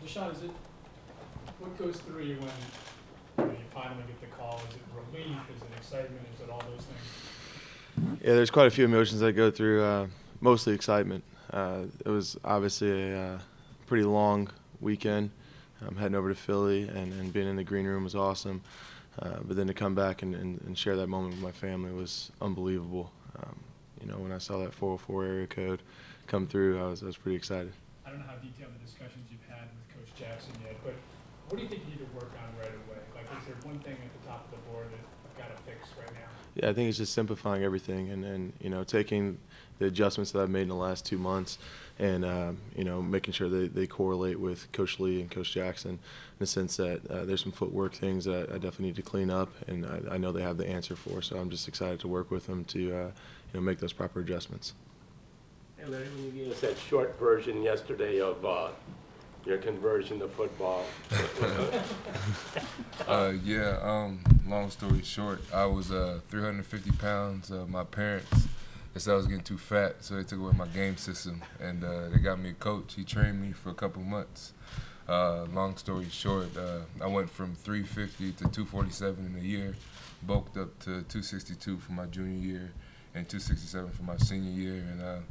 DeShone, what goes through you when you finally get the call? Is it relief? Is it excitement? Is it all those things? Yeah, there's quite a few emotions that go through, mostly excitement. It was obviously a pretty long weekend. Heading over to Philly and being in the green room was awesome. But then to come back and share that moment with my family was unbelievable. When I saw that 404 area code come through, I was pretty excited. I don't know how detailed the discussions you've had with Coach Jackson yet, but what do you think you need to work on right away? Like, is there one thing at the top of the board that you've got to fix right now? Yeah, I think it's just simplifying everything and taking the adjustments that I've made in the last 2 months and, making sure they correlate with Coach Lee and Coach Jackson in the sense that there's some footwork things that I definitely need to clean up, and I know they have the answer for, so I'm just excited to work with them to, make those proper adjustments. Hey Larry, when you gave us that short version yesterday of your conversion to football. Long story short, I was 350 pounds. My parents, they said I was getting too fat, so they took away my game system, and they got me a coach. He trained me for a couple months. Long story short, I went from 350 to 247 in a year, bulked up to 262 for my junior year, and 267 for my senior year, and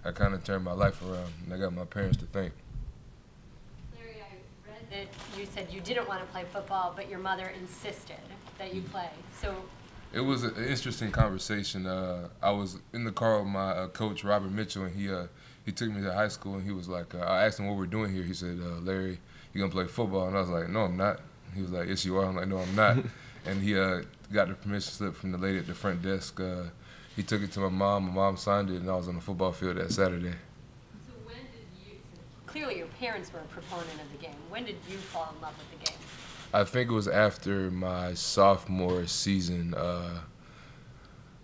I kind of turned my life around, and I got my parents to thank. Larry, I read that you said you didn't want to play football, but your mother insisted that you play. So it was an interesting conversation. I was in the car with my coach, Robert Mitchell, and he took me to high school, and he was like, I asked him what we're doing here. He said, Larry, you gonna play football? And I was like, no, I'm not. He was like, yes, you are. I'm like, no, I'm not. And he got the permission slip from the lady at the front desk. He took it to my mom signed it, and I was on the football field that Saturday. So when did you, clearly your parents were a proponent of the game. When did you fall in love with the game? I think it was after my sophomore season.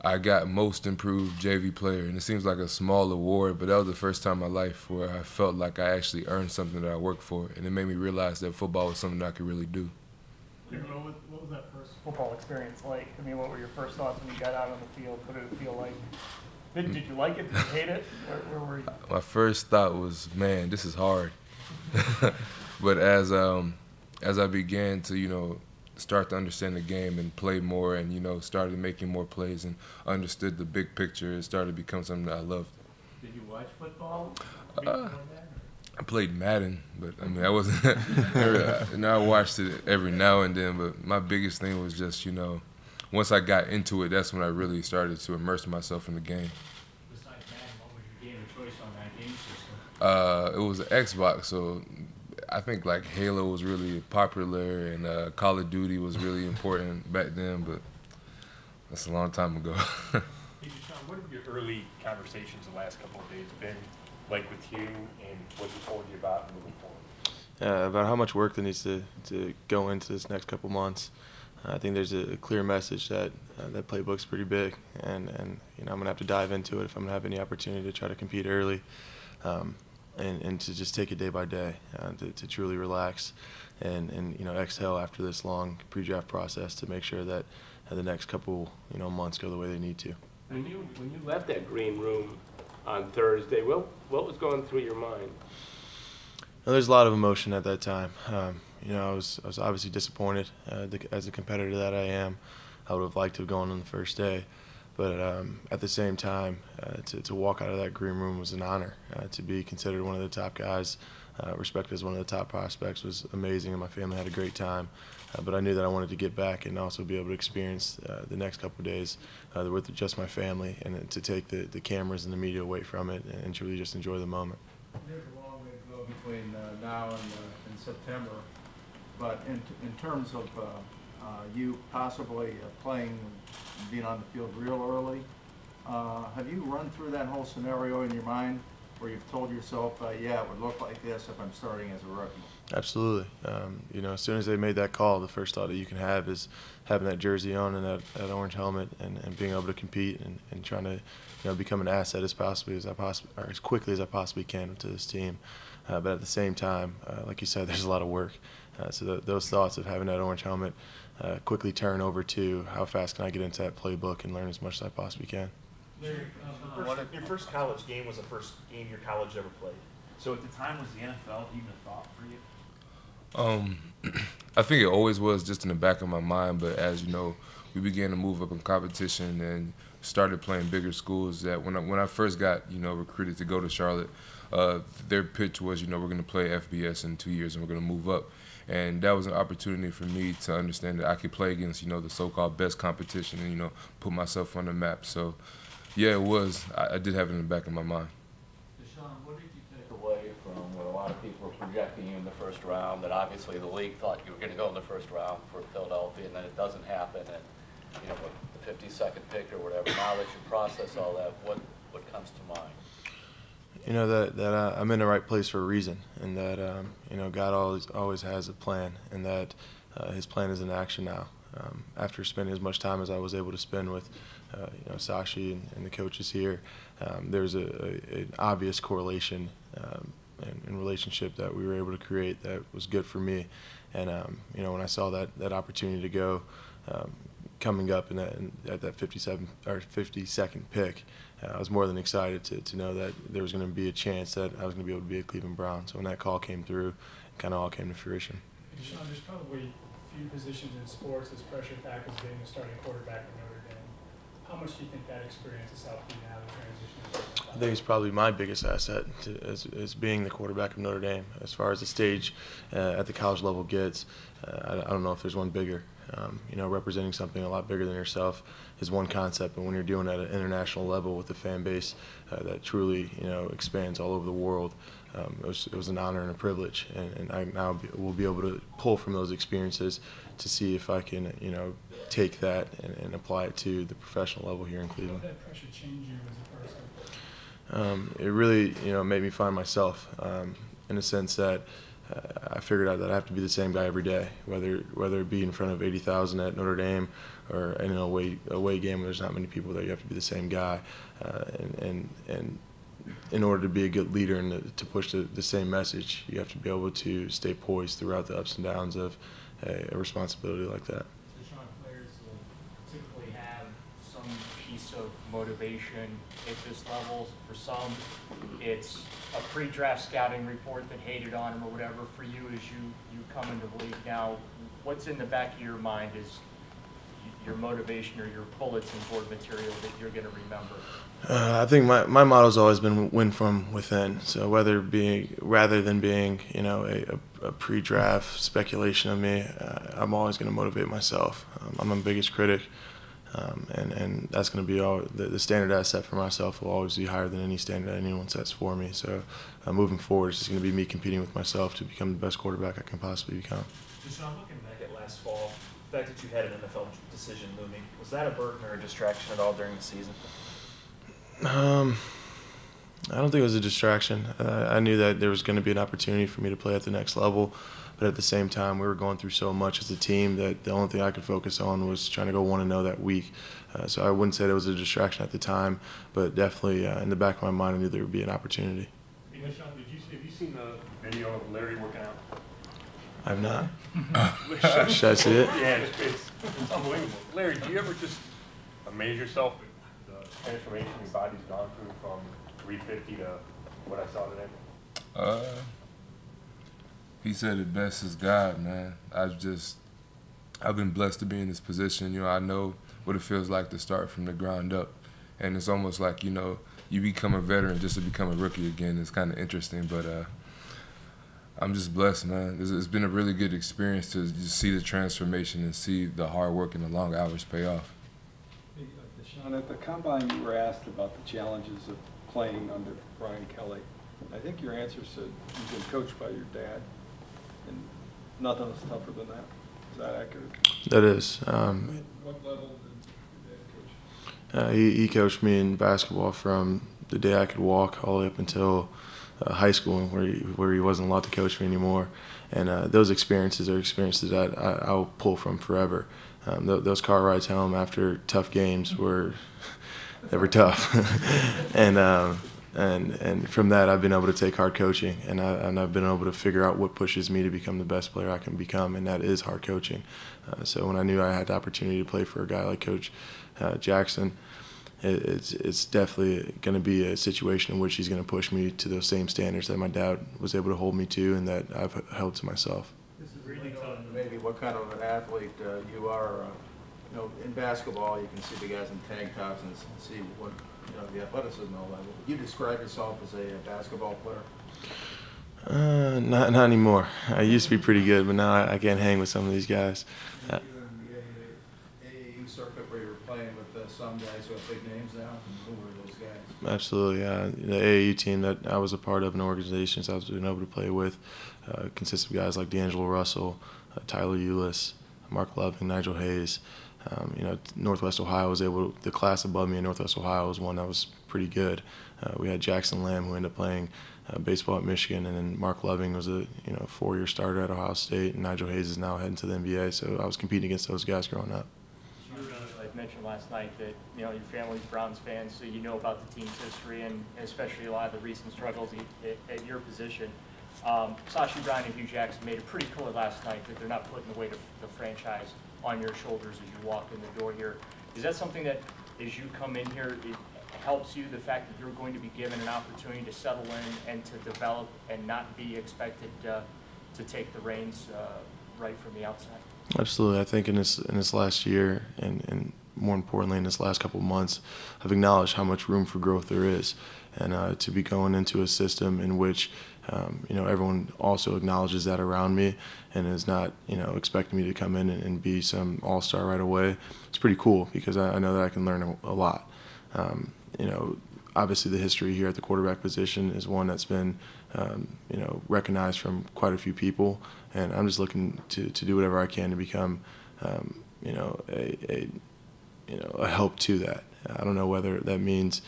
I got most improved JV player, and it seems like a small award, but that was the first time in my life where I felt like I actually earned something that I worked for, and it made me realize that football was something that I could really do. What was that first football experience like? I mean, what were your first thoughts when you got out on the field? What did it feel like? Did you like it? Did you hate it? Where were you? My first thought was, man, this is hard. But as I began to, start to understand the game and play more and, started making more plays and understood the big picture, it started to become something that I loved. Did you watch football? I played Madden, but I wasn't. I watched it every now and then, but my biggest thing was just, once I got into it, that's when I really started to immerse myself in the game. Besides Madden, what was your game of choice on that game system? It was an Xbox, so I think like Halo was really popular, and Call of Duty was really important back then, but that's a long time ago. Hey, DeShone, what have your early conversations the last couple of days been like with you, and what he told you about moving forward? About how much work that needs to go into this next couple months. I think there's a clear message that that playbook's pretty big, and I'm going to have to dive into it if I'm going to have any opportunity to try to compete early, and to just take it day by day, to truly relax and exhale after this long pre-draft process to make sure that the next couple months go the way they need to. When you left that green room on Thursday, what was going through your mind? Well, there's a lot of emotion at that time. I was obviously disappointed as a competitor that I am. I would have liked to have gone on the first day, but at the same time, to walk out of that green room was an honor. To be considered one of the top guys, respected as one of the top prospects, was amazing, and my family had a great time. But I knew that I wanted to get back and also be able to experience the next couple of days with just my family, and to take the cameras and the media away from it and truly just enjoy the moment. There's a long way to go between now and September, but in terms of you possibly playing, being on the field real early, have you run through that whole scenario in your mind where you've told yourself, yeah, it would look like this if I'm starting as a rookie? Absolutely. As soon as they made that call, the first thought that you can have is having that jersey on and that orange helmet and being able to compete and trying to become an asset as quickly as I possibly can to this team. But at the same time, like you said, there's a lot of work. So those thoughts of having that orange helmet quickly turn over to how fast can I get into that playbook and learn as much as I possibly can. Your first college game was the first game your college ever played. So at the time, was the NFL even a thought for you? I think it always was just in the back of my mind, but as you know, we began to move up in competition and started playing bigger schools. That when I first got recruited to go to Charlotte, their pitch was we're going to play FBS in 2 years and we're going to move up, and that was an opportunity for me to understand that I could play against the so-called best competition and put myself on the map. So yeah, it was. I did have it in the back of my mind. DeShone, what did you take away from what a lot of people were projecting you in the first round, that obviously the league thought you were going to go in the first round for Philadelphia, and then it doesn't happen, and with the 52nd pick or whatever, now that you process all that, what comes to mind? That I'm in the right place for a reason, and that God always has a plan, and that His plan is in action now. After spending as much time as I was able to spend with Sashi and the coaches here, there's an obvious correlation and relationship that we were able to create that was good for me. And when I saw that opportunity to go coming up at that 52nd pick, I was more than excited to know that there was going to be a chance that I was going to be able to be a Cleveland Brown. So when that call came through, it kind of all came to fruition. DeShone, there's probably few positions in sports as pressure packed as being a starting quarterback at Notre Dame. How much do you think that experience has helped you now, the transition? I think it's probably my biggest asset as being the quarterback of Notre Dame. As far as the stage at the college level gets, I don't know if there's one bigger. Representing something a lot bigger than yourself is one concept, and when you're doing it at an international level with a fan base that truly expands all over the world, it was an honor and a privilege, and I now will be able to pull from those experiences to see if I can take that and apply it to the professional level here in Cleveland. How did that pressure change you as a person? It really made me find myself in a sense that I figured out that I have to be the same guy every day, whether it be in front of 80,000 at Notre Dame or in an away game where there's not many people there. You have to be the same guy, and in order to be a good leader and to push the same message, you have to be able to stay poised throughout the ups and downs of a responsibility like that. DeShone, players will typically have some piece of motivation at this level. For some, it's a pre-draft scouting report that hated on him or whatever. For you, as you come into the league now, what's in the back of your mind is your motivation or your bulletin board material that you're going to remember? I think my motto's always been win from within. So rather than being a pre-draft speculation of me, I'm always going to motivate myself. I'm my biggest critic, and that's going to be all. The standard I set for myself will always be higher than any standard that anyone sets for me. So moving forward, it's just going to be me competing with myself to become the best quarterback I can possibly become. DeShone, looking back at last fall, the fact that you had an NFL decision looming, was that a burden or a distraction at all during the season? I don't think it was a distraction. I knew that there was going to be an opportunity for me to play at the next level, but at the same time, we were going through so much as a team that the only thing I could focus on was trying to go 1-0 that week. So I wouldn't say it was a distraction at the time, but definitely in the back of my mind, I knew there would be an opportunity. DeShone, have you seen the video of Larry working out? I've not. Should I see it? Yeah, it's unbelievable. Larry, do you ever just amaze yourself at the transformation your body's gone through from 350 to what I saw today? He said it best is God, man. I've been blessed to be in this position. I know what it feels like to start from the ground up. And it's almost like, you become a veteran just to become a rookie again. It's kind of interesting, but I'm just blessed, man. It's been a really good experience to just see the transformation and see the hard work and the long hours pay off. Hey, DeShone, at the Combine you were asked about the challenges of playing under Brian Kelly. I think your answer said you've been coached by your dad, and nothing is tougher than that. Is that accurate? That is. What level did your dad coach? He coached me in basketball from the day I could walk all the way up until high school, where he wasn't allowed to coach me anymore. And those experiences are experiences that I'll pull from forever. Those car rides home after tough games were tough. And from that, I've been able to take hard coaching, and I've been able to figure out what pushes me to become the best player I can become, and that is hard coaching. So when I knew I had the opportunity to play for a guy like Coach Jackson, it's definitely going to be a situation in which he's going to push me to those same standards that my dad was able to hold me to and that I've held to myself. This really tough. Maybe what kind of an athlete you are. You know, in basketball, you can see the guys in tank tops and see what, you know, the athleticism level. Would you describe yourself as a basketball player? Not anymore. I used to be pretty good, but now I can't hang with some of these guys. You in the AAU circuit where you're playing with some guys who have big names now, and who were those guys? Absolutely. The AAU team that I was a part of, an organization I was able to play with, consists of guys like D'Angelo Russell, Tyler Eulis, Mark Loving, Nigel Hayes. You know, Northwest Ohio was able. The class above me in Northwest Ohio was one that was pretty good. We had Jackson Lamb, who ended up playing baseball at Michigan, and then Mark Loving was a 4-year starter at Ohio State, and Nigel Hayes is now heading to the NBA. So I was competing against those guys growing up. I mentioned last night that your family's Browns fans, so you know about the team's history and especially a lot of the recent struggles at your position. Sashi Brown and Hugh Jackson made it pretty clear last night that they're not putting the weight of the franchise on your shoulders as you walk in the door here. Is that something that, as you come in here, it helps you, the fact that you're going to be given an opportunity to settle in and to develop and not be expected to take the reins right from the outside? Absolutely. I think in this last year and more importantly in this last couple of months, I've acknowledged how much room for growth there is, and to be going into a system in which everyone also acknowledges that around me and is not expecting me to come in and be some all-star right away. It's pretty cool because I know that I can learn a lot. Obviously the history here at the quarterback position is one that's been recognized from quite a few people, and I'm just looking to do whatever I can to become a help to that. I don't know whether that means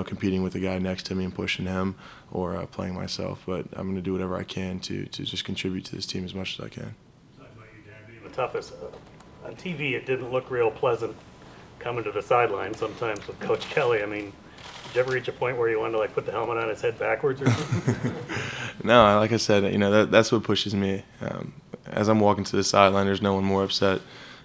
competing with the guy next to me and pushing him, or playing myself, but I'm going to do whatever I can to just contribute to this team as much as I can. Talking about your dad being the toughest. On TV, it didn't look real pleasant coming to the sideline sometimes with Coach Kelly. I mean, did you ever reach a point where you wanted to put the helmet on his head backwards or something? No, like I said, that's what pushes me. As I'm walking to the sideline, there's no one more upset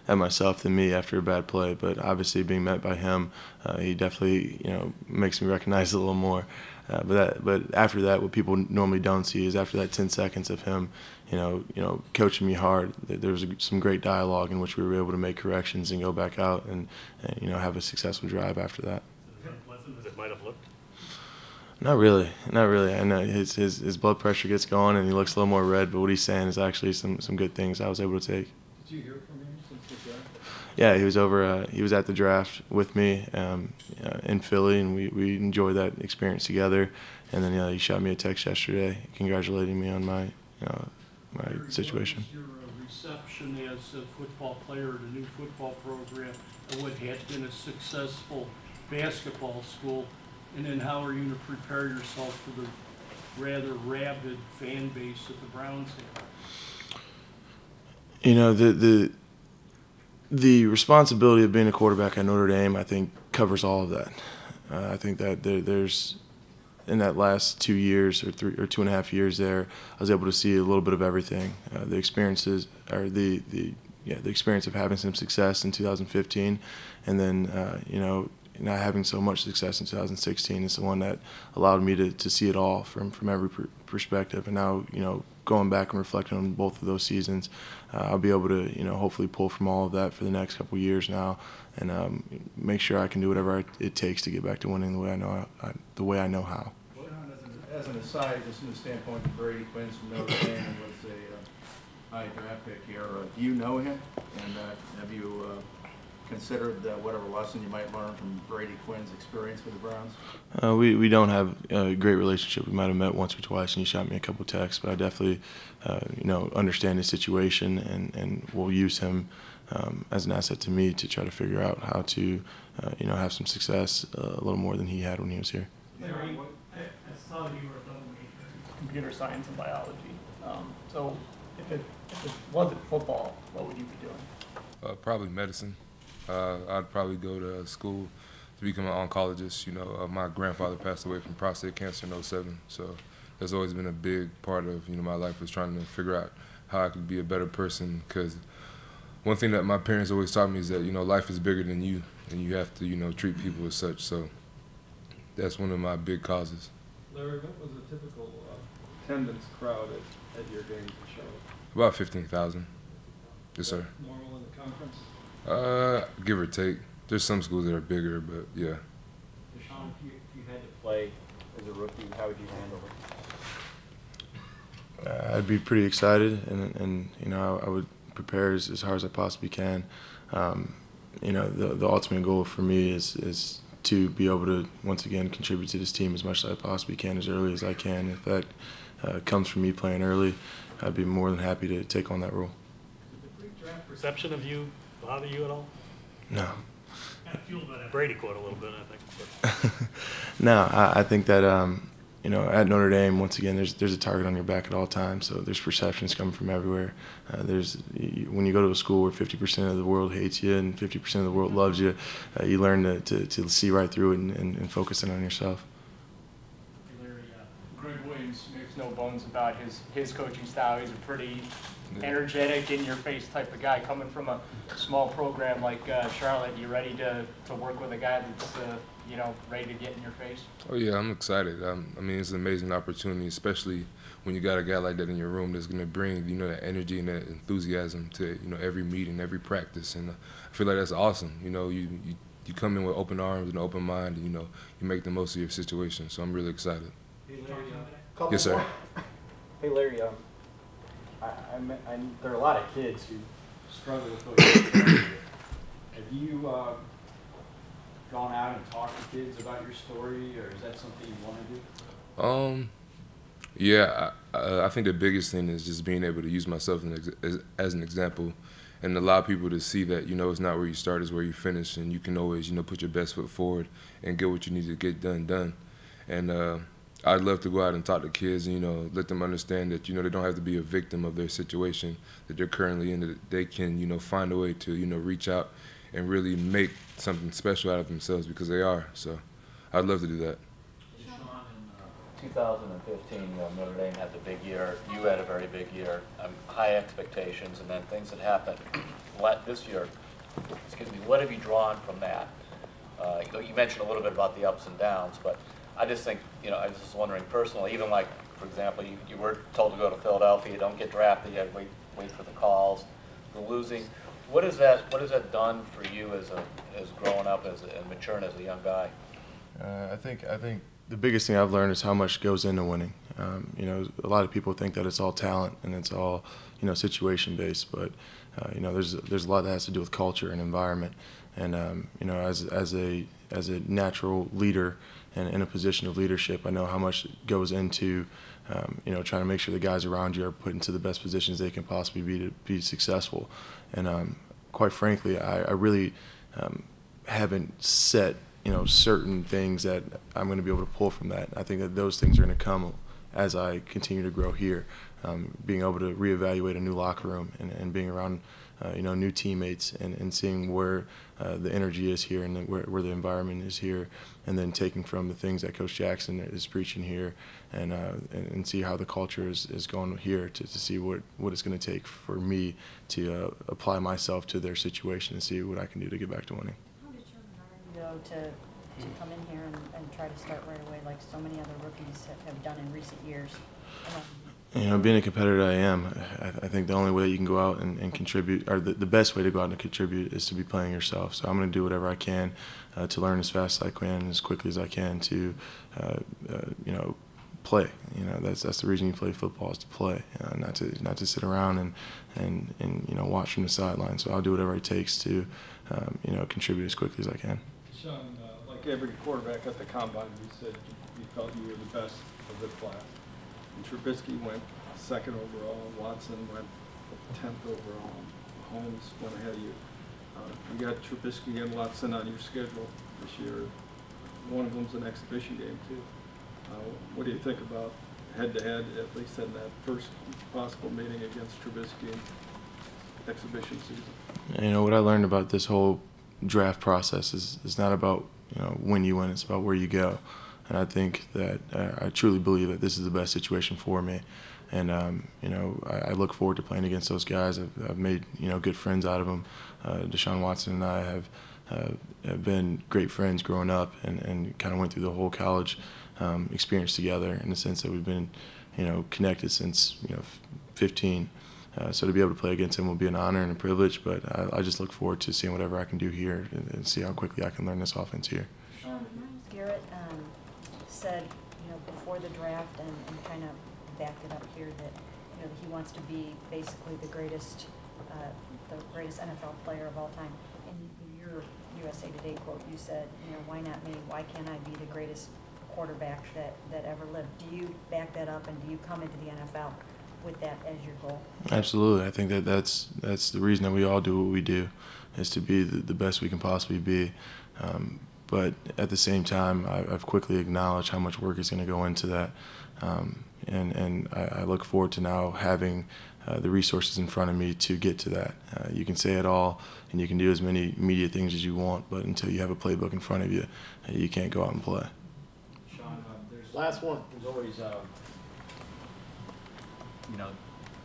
at myself than me after a bad play. But obviously, being met by him, he definitely makes me recognize it a little more. But after that, what people normally don't see is after that 10 seconds of him, coaching me hard, there was some great dialogue in which we were able to make corrections and go back out and have a successful drive after that. As unpleasant as it might have looked? Not really. I know his blood pressure gets going and he looks a little more red, but what he's saying is actually some good things I was able to take. Did you hear from him since the draft? Yeah, he was over. He was at the draft with me in Philly, and we enjoyed that experience together. And then he shot me a text yesterday, congratulating me on my my situation. What was your reception as a football player at a new football program at what had been a successful basketball school? And then how are you going to prepare yourself for the rather rabid fan base that the Browns have? The responsibility of being a quarterback at Notre Dame, I think, covers all of that. I think that there's, in that last 2 years or 2.5 years there, I was able to see a little bit of everything. The experiences, or the experience of having some success in 2015, and then not having so much success in 2016 is the one that allowed me to see it all from every perspective. And now, going back and reflecting on both of those seasons, I'll be able to, hopefully pull from all of that for the next couple of years now, and make sure I can do whatever it takes to get back to winning the way I know how. As an aside, just from the standpoint of Brady Quinn's from Notre Dame was a high draft pick here. Do you know him, and have you considered whatever lesson you might learn from Brady Quinn's experience with the Browns? We don't have a great relationship. We might have met once or twice, and he shot me a couple texts. But I definitely, understand his situation, and will use him as an asset to me to try to figure out how to, have some success a little more than he had when he was here. Larry, I saw you were a double major in computer science and biology. So if it wasn't football, what would you be doing? Probably medicine. I'd probably go to school to become an oncologist. My grandfather passed away from prostate cancer in 2007, so that's always been a big part of my life, was trying to figure out how I could be a better person. Because one thing that my parents always taught me is that life is bigger than you, and you have to treat people as such. So that's one of my big causes. Larry, what was a typical attendance crowd at your games in Charlotte? About 15,000. Yes, sir. Normal in the conference? Give or take. There's some schools that are bigger, but yeah. DeShone, if you had to play as a rookie, how would you handle it? I'd be pretty excited, and you know, I would prepare as hard as I possibly can. You know, the ultimate goal for me is to be able to once again contribute to this team as much as I possibly can, as early as I can. If that comes from me playing early, I'd be more than happy to take on that role. Did the pre-draft perception of you bother you at all? No. Kind of fueled by that Brady quote a little bit, I think. No, I think that you know, at Notre Dame, once again, there's a target on your back at all times. So there's perceptions coming from everywhere. When you go to a school where 50% of the world hates you and 50% of the world loves you, you learn to see right through it and focus in on yourself. Larry, Greg Williams makes no bones about his coaching style. He's a pretty energetic, in-your-face type of guy. Coming from a small program like Charlotte, you ready to work with a guy that's you know, ready to get in your face? Oh yeah, I'm excited. I mean, it's an amazing opportunity, especially when you got a guy like that in your room that's going to bring, you know, that energy and that enthusiasm to, you know, every meeting, every practice, and I feel like that's awesome. You know, you come in with open arms and an open mind, and you know, you make the most of your situation. So I'm really excited. Hey, Larry, Yes, sir. Hey, Larry, there are a lot of kids who struggle with those. Have you gone out and talked to kids about your story, or is that something you want to do? Yeah, I think the biggest thing is just being able to use myself as an example and allow people to see that, you know, it's not where you start, it's where you finish, and you can always, you know, put your best foot forward and get what you need to get done. And I'd love to go out and talk to kids and, you know, let them understand that, you know, they don't have to be a victim of their situation that they're currently in, that they can, you know, find a way to, you know, reach out and really make something special out of themselves, because they are. So I'd love to do that. In 2015, Notre Dame had the big year. You had a very big year. High expectations, and then things that happened this year. Excuse me. What have you drawn from that? You mentioned a little bit about the ups and downs, but I just think, you know, I was just wondering personally, even like, for example, you were told to go to Philadelphia, you don't get drafted, you had to wait for the calls, the losing. What has that done for you as growing up and maturing as a young guy? I think the biggest thing I've learned is how much goes into winning. You know, a lot of people think that it's all talent and it's all, you know, situation based, but you know, there's a lot that has to do with culture and environment. And you know, as a natural leader and in a position of leadership, I know how much goes into you know, trying to make sure the guys around you are put into the best positions they can possibly be to be successful. And quite frankly, I really haven't set, you know, certain things that I'm going to be able to pull from that. I think that those things are going to come as I continue to grow here. Being able to reevaluate a new locker room and being around you know, new teammates and seeing where the energy is here and where the environment is here, and then taking from the things that Coach Jackson is preaching here and see how the culture is going here to see what it's going to take for me to apply myself to their situation and see what I can do to get back to winning. How determined are you, though, to come in here and try to start right away like so many other rookies have done in recent years? You know, being a competitor I am, I think the only way that you can go out and contribute, or the best way to go out and contribute, is to be playing yourself. So I'm going to do whatever I can to learn as fast as I can, as quickly as I can to, you know, play. You know, that's the reason you play football, is to play, not to sit around and you know, watch from the sideline. So I'll do whatever it takes to, you know, contribute as quickly as I can. Sean, like every quarterback at the combine, you said you felt you were the best of the class. And Trubisky went 2nd overall, Watson went 10th overall, Holmes went ahead of you. You got Trubisky and Watson on your schedule this year. One of them's an exhibition game too. What do you think about head-to-head, at least in that first possible meeting against Trubisky in exhibition season? You know, what I learned about this whole draft process is not about, you know, when you win, it's about where you go. And I think that I truly believe that this is the best situation for me. And, you know, I look forward to playing against those guys. I've made, you know, good friends out of them. Deshaun Watson and I have been great friends growing up and kind of went through the whole college experience together, in the sense that we've been connected since 15. So to be able to play against him will be an honor and a privilege, but I just look forward to seeing whatever I can do here and see how quickly I can learn this offense here. Garrett said, before the draft and kind of backed it up here that, he wants to be basically the greatest NFL player of all time. In your USA Today quote, you said, why not me? Why can't I be the greatest quarterback that ever lived? Do you back that up, and do you come into the NFL with that as your goal? Absolutely. I think that's the reason that we all do what we do, is to be the best we can possibly be. But at the same time, I've quickly acknowledged how much work is going to go into that. And I look forward to now having the resources in front of me to get to that. You can say it all, and you can do as many media things as you want, but until you have a playbook in front of you, you can't go out and play. Sean, Last one. There's always,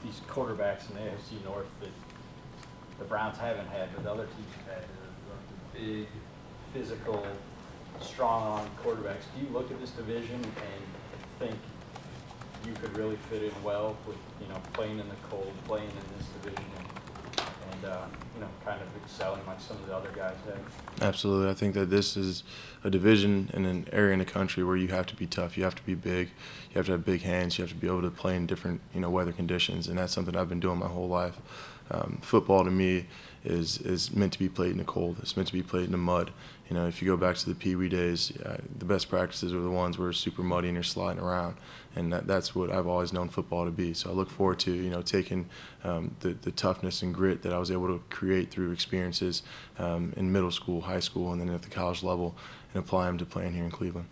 these quarterbacks in the AFC North that the Browns haven't had, but the other teams have had. The big, physical, strong-arm quarterbacks. Do you look at this division and think you could really fit in well with, playing in the cold, playing in this division, and kind of excelling like some of the other guys have? Absolutely. I think that this is a division in an area in the country where you have to be tough. You have to be big. You have to have big hands. You have to be able to play in different, weather conditions, and that's something I've been doing my whole life. Football to me is meant to be played in the cold. It's meant to be played in the mud. If you go back to the Pee Wee days, the best practices are the ones where it's super muddy and you're sliding around, and that's what I've always known football to be. So I look forward to taking the toughness and grit that I was able to create through experiences in middle school, high school, and then at the college level, and apply them to playing here in Cleveland.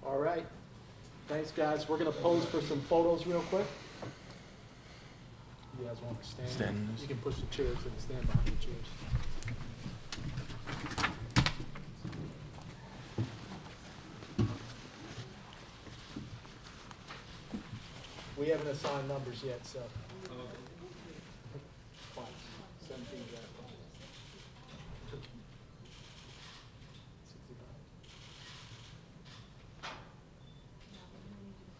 All right. Thanks, guys. We're going to pose for some photos real quick. You guys want to stand? Stand. You can push the chairs and stand behind the chairs. We haven't assigned numbers yet, so.